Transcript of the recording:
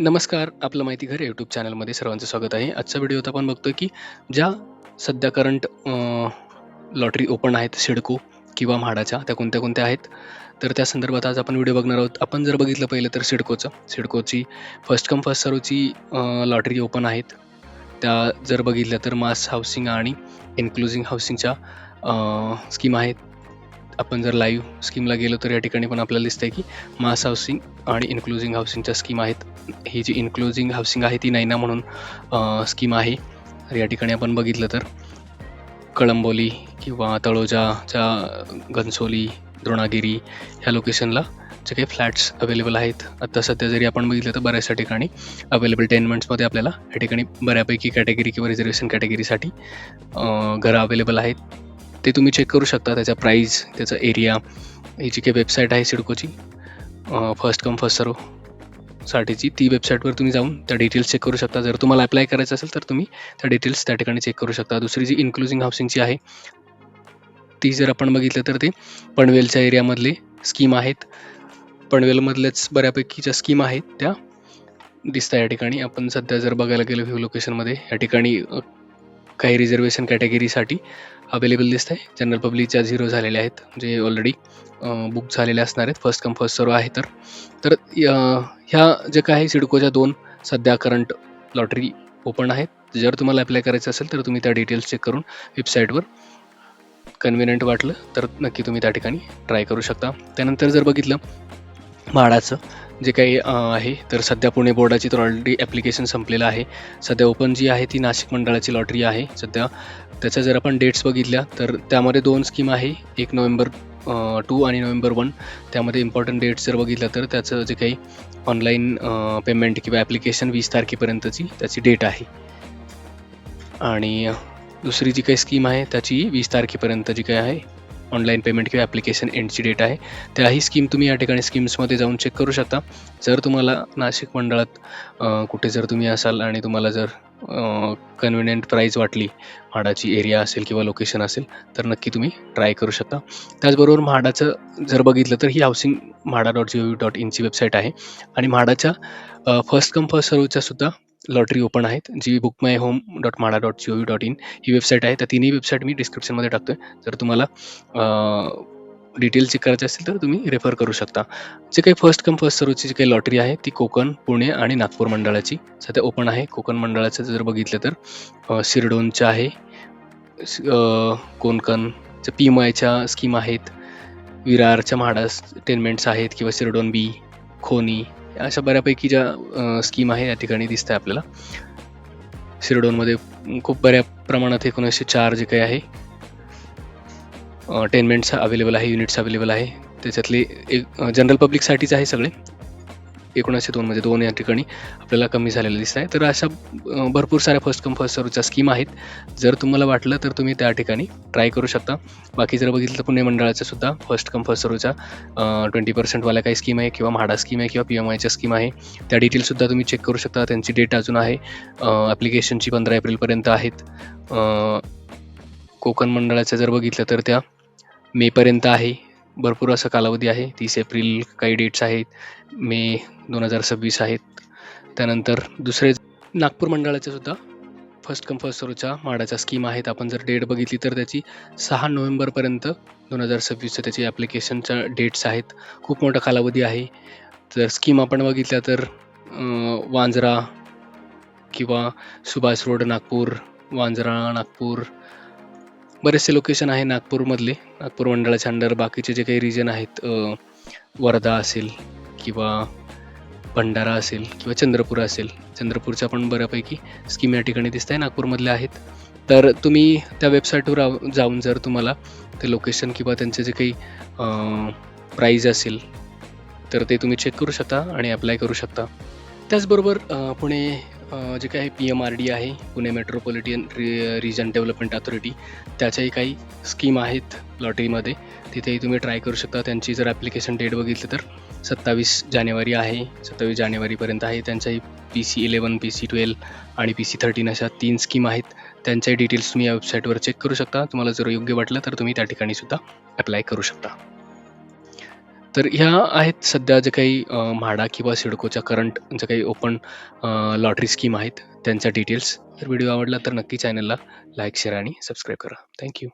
नमस्कार, आपलं माहिती घर यूट्यूब चॅनलमध्ये सर्वांचं स्वागत आहे. आजच्या व्हिडिओत आपण बघतोय की ज्या सध्या करंट लॉटरी ओपन आहेत सिडको किंवा म्हाडाच्या, त्या कोणत्या-कोणत्या आहेत? तर त्या संदर्भात आज आपण व्हिडिओ बघणार आहोत. आपण जर बघितलं पहिलं तर सिडकोची फर्स्ट कम फर्स्ट सर्व्हची लॉटरी ओपन आहेत. त्या जर बघितल्या तर मास हाऊसिंग आणि इन्क्लुझिव्ह हाऊसिंगच्या स्कीम आहेत. आपण जर लाईव्ह स्कीमला गेलो तर या ठिकाणी पण आपल्याला दिसतंय की मास हाऊसिंग आणि इन्क्लुझिव्ह हाऊसिंगच्या स्कीम आहेत. ही जी इन्क्लुझिव्ह हाऊसिंग आहे ती नैना म्हणून स्कीम आहे. तर या ठिकाणी आपण बघितलं तर कळंबोली किंवा तळोजाच्या घनसोली, द्रोणागिरी ह्या लोकेशनला जे काही फ्लॅट्स अवेलेबल आहेत. आता सध्या जरी आपण बघितलं तर बऱ्याचशा ठिकाणी अवेलेबल टेनमेंट्समध्ये आपल्याला या ठिकाणी बऱ्यापैकी कॅटेगरी किंवा रिझर्वेशन कॅटेगरीसाठी घरं अवेलेबल आहेत. ते तुम्ही चेक करू शकता. त्याचा प्राईस, त्याचा एरिया, ही जी काही वेबसाईट आहे सिडकोची फर्स्ट कम फर्स्ट सर्व साठीची, ती वेबसाईटवर तुम्ही जाऊन त्या डिटेल्स चेक करू शकता. जर तुम्हाला अप्लाय करायचं असेल तर तुम्ही त्या डिटेल्स त्या ठिकाणी चेक करू शकता. दुसरी जी इन्क्लुझिव्ह हाऊसिंगची आहे ती जर आपण बघितलं तर ते पनवेलच्या एरियामधले स्कीम आहेत. पनवेलमधल्याच बऱ्यापैकी ज्या स्कीम आहेत त्या दिसतात या ठिकाणी. आपण सध्या जर बघायला गेलो व्ह्यू लोकेशनमध्ये या ठिकाणी काही रिझर्वेशन कॅटेगरीसाठी अवेलेबल दिसत आहे. जनरल पब्लिकच्या 0 झालेल्या आहेत, जे ऑलरेडी बुक झालेले असणार आहेत. फर्स्ट कम फर्स्ट सर्व आहे. तर ह्या जे काय आहे सिडकोच्या 2 सध्या करंट लॉटरी ओपन आहेत. जर तुम्हाला अप्लाय करायचं असेल तर तुम्ही त्या डिटेल्स चेक करून वेबसाईटवर कन्व्हिनियंट वाटलं तर नक्की तुम्ही त्या ठिकाणी ट्राय करू शकता. त्यानंतर जर बघितलं म्हाडाचं जे काही आहे, तर सध्या पुणे बोर्डाची तर ऑलरेडी ॲप्लिकेशन संपलेलं आहे. सध्या ओपन जी आहे ती नाशिक मंडळाची लॉटरी आहे सध्या. त्याच्या जर आपण डेट्स बघितल्या तर त्यामध्ये 2 स्कीम आहे. 1 नोव्हेंबर 2 आणि नोव्हेंबर 1. त्यामध्ये इम्पॉर्टंट डेट्स जर बघितलं तर त्याचं जे काही ऑनलाईन पेमेंट किंवा ॲप्लिकेशन 20 तारखेपर्यंतची त्याची डेट आहे. आणि दुसरी जी काही स्कीम आहे त्याची 20 तारखेपर्यंत जी काही आहे ऑनलाईन पेमेंट किंवा ॲप्लिकेशन एंडची डेट आहे. त्याही स्कीम तुम्ही या ठिकाणी स्कीम्समध्ये जाऊन चेक करू शकता. जर तुम्हाला नाशिक मंडळात कुठे जर तुम्ही असाल आणि तुम्हाला जर कन्व्हिनियंट प्राईस वाटली, म्हाडाची एरिया असेल किंवा लोकेशन असेल, तर नक्की तुम्ही ट्राय करू शकता. त्याचबरोबर म्हाडाचं जर बघितलं तर ही हाऊसिंग म्हाडा.gov.in वेबसाईट आहे. आणि म्हाडाच्या फर्स्ट कम फर्स्ट सर्व्हच्या सुद्धा लॉटरी ओपन आहेत, जी bookmyhome.mhada.gov.in ही वेबसाईट आहे. त्या तिन्ही वेबसाईट मी डिस्क्रिप्शनमध्ये टाकतोय. जर तुम्हाला डिटेल चेक करायचे असतील तर तुम्ही रेफर करू शकता. जे काही फर्स्ट कम फर्स्ट सर्व्हची जी काही लॉटरी आहे ती कोकण, पुणे आणि नागपूर मंडळाची सध्या ओपन आहे. कोकण मंडळाचं जर बघितलं तर शिरडोनचं आहे, कोकणच्या PMIच्या स्कीम आहेत, विरारच्या म्हाडा टेनमेंट्स आहेत किंवा शिरडोन बी, खोनी, अशा बऱ्यापैकी ज्या स्कीम आहे या ठिकाणी दिसत आहे आपल्याला. शिरडोनमध्ये खूप बऱ्या प्रमाणात 1904 जे काही आहे टेनमेंट्स अवेलेबल आहे, युनिट्स अवेलेबल आहे. त्याच्यातले एक जनरल पब्लिकसाठीच आहे सगळे. 1902 मध्ये 2 या ठिकाणी आपल्याला कमी झालेलं दिसत आहे. तर अशा भरपूर साऱ्या फर्स्ट कम फर्स्ट सर्व्हच्या स्कीम आहेत. जर तुम्हाला वाटलं तर तुम्ही त्या ठिकाणी ट्राय करू शकता. बाकी जर बघितलं तर पुणे मंडळाचं सुद्धा फर्स्ट कम फर्स्ट सर्व्हच्या 20% वाल्या काही स्कीम आहे किंवा म्हाडा स्कीम आहे किंवा PMIच्या स्कीम आहे. त्या डिटेल्ससुद्धा तुम्ही चेक करू शकता. त्यांची डेट अजून आहे, ॲप्लिकेशनची 15 एप्रिलपर्यंत आहेत. कोकण मंडळाचं जर बघितलं तर त्या मेपर्यंत आहे. भरपूर असा कालावधी आहे. 30 एप्रिल काही डेट्स आहेत, मे 2026 आहेत. त्यानंतर दुसरे नागपूर मंडळाच्या सुद्धा फर्स्ट कम फर्स्ट सर्व्हच्या म्हाडाच्या स्कीम आहेत. आपण जर डेट बघितली तर त्याची 6 नोव्हेंबरपर्यंत 2026चं त्याची ॲप्लिकेशनच्या डेट्स आहेत. खूप मोठा कालावधी आहे. जर स्कीम आपण बघितल्या तर वांजरा किंवा सुभाष रोड नागपूर, वांजरा नागपूर, बरेचसे लोकेशन आहे नागपूरमधले. नागपूर मंडळाच्या अंडर बाकीचे जे काही रिजन आहेत, वर्धा असेल किंवा भंडारा असेल किंवा चंद्रपूर असेल. चंद्रपूरच्या पण बऱ्यापैकी स्कीम या ठिकाणी दिसत आहे, नागपूरमधल्या आहेत. तर तुम्ही त्या वेबसाईटवर जाऊन जर तुम्हाला ते लोकेशन किंवा त्यांचे जे काही प्राईज असेल तर ते तुम्ही चेक करू शकता आणि अप्लाय करू शकता. त्याचबरोबर पुणे जे काही PMRD आहे, Pune metropolitan region development authority, त्याच्याही काही स्कीम आहेत लॉटरीमध्ये. तिथेही तुम्ही ट्राय करू शकता. त्यांची जर ॲप्लिकेशन डेट बघितली तर 27 जानेवारी आहे, 27 जानेवारीपर्यंत आहे. त्यांच्याही PC11, PC12 आणि PC13 अशा 3 स्कीम आहेत. त्यांच्याही डिटेल्स तुम्ही या वेबसाईटवर चेक करू शकता. तुम्हाला जर योग्य वाटलं तर तुम्ही त्या ठिकाणी सुद्धा अप्लाय करू शकता. तर ह्या आहेत सध्या जे काही म्हाडा किंवा सिडकोच्या करंट जे काही ओपन लॉटरी स्कीम आहेत त्यांच्या डिटेल्स. तर व्हिडिओ आवडला तर नक्की चॅनलला लाईक, शेअर आणि सबस्क्राईब करा. Thank you.